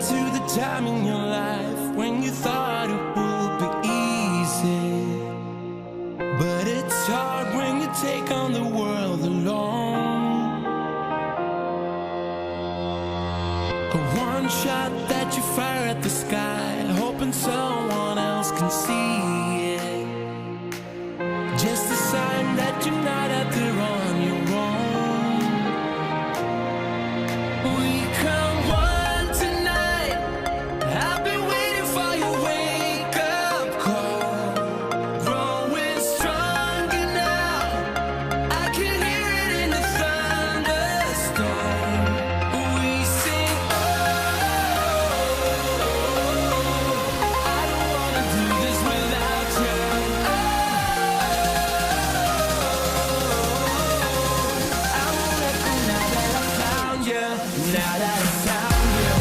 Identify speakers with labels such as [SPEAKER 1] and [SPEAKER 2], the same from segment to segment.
[SPEAKER 1] to the time in your life when you thought it would be easy, but it's hard when you take on the world alone. A one shot that you fire at the sky, hoping someone else can see it. Just a sign that you're not out there on your own. We come one tonight. I've been waiting for your wake-up call. Growing stronger now. I can hear it in the thunderstorm. We sing, I don't wanna do this without you. I won't let go now that I found you. Now that I found you.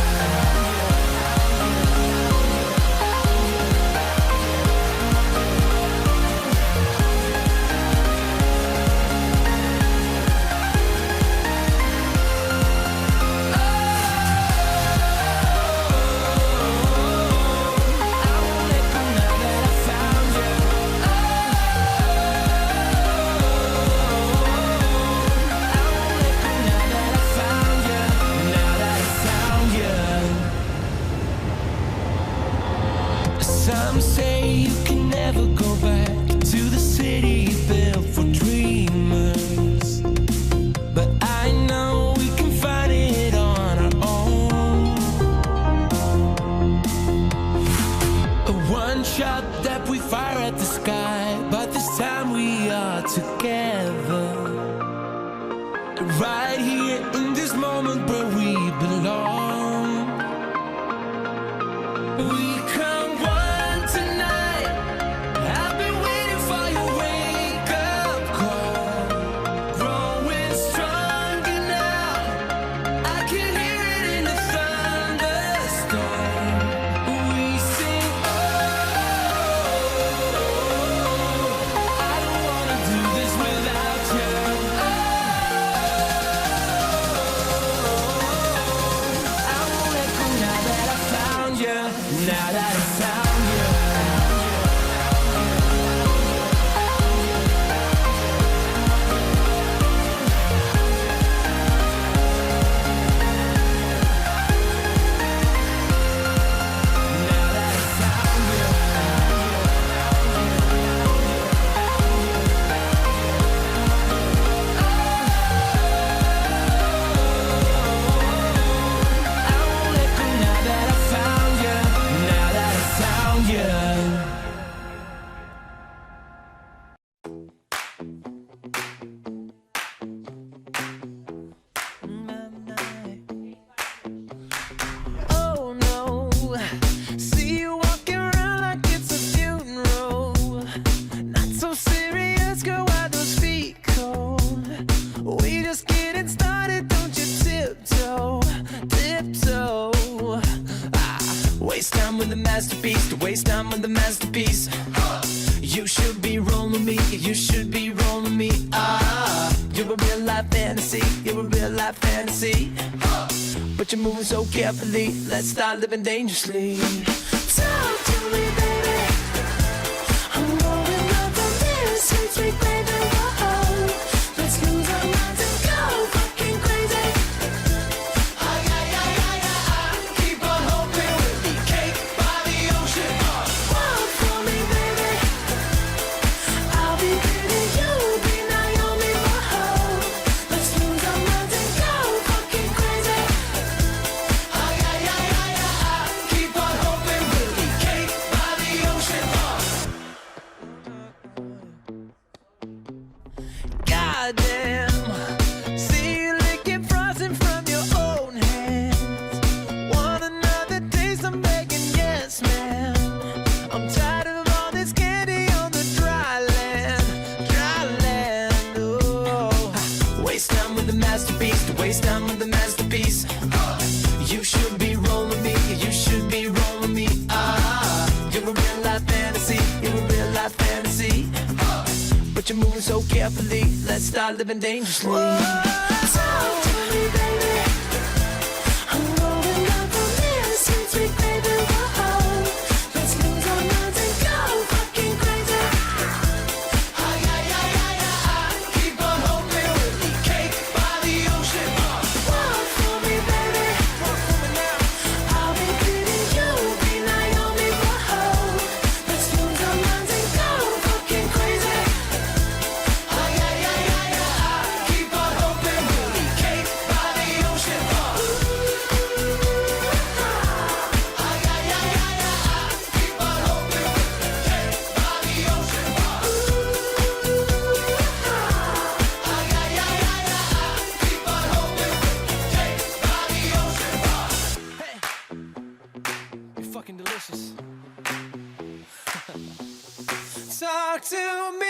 [SPEAKER 1] Some say you can never go back to the city built for dreamers, but I know we can find it on our own. A one shot that we fire at the sky, but this time we are together, right here in this moment where we belong. We come one tonight. I've been waiting for your wake-up call. Growing stronger now. I can hear it in the thunderstorm. We sing, I don't wanna do this without you. I won't let go now that I found you. Now that I found you. Now that I found you. I won't let go now that I found you. Now that I found you.
[SPEAKER 2] Oh no, see you walking around like it's a funeral. Not so serious, girl, why those feet cold? We just getting started, don't you tiptoe, tiptoe. Waste time with the masterpiece, to waste time with the masterpiece. You should be rolling me, you should be rolling me. You're a real life fantasy, you're a real life fantasy. But you're moving so carefully, let's start living dangerously. Talk to me, baby. I'm rolling up on this sweet, sweet baby. Whoa. Let's lose our minds and go fucking crazy.
[SPEAKER 1] Keep on hoping we'll be cake by the ocean.
[SPEAKER 2] Walk for me, baby. I'll be pretty, you'll be Naomi. Whoa. Let's lose our minds and go fucking crazy.
[SPEAKER 1] Keep on hoping we'll be cake by the ocean.
[SPEAKER 2] Goddamn, see you licking frosting from your own hands. Want another taste? I'm begging, yes, man. I'm tired of all this candy on the dry land, dry land. Oh, waste time with the masterpiece, to waste time with the masterpiece. You should be rolling me, you should be rolling me. You're a real life fantasy, you're a real life fantasy. But you're moving so carefully, let's start living dangerously. Talk to me, baby. I'm rolling up on this. talk to me.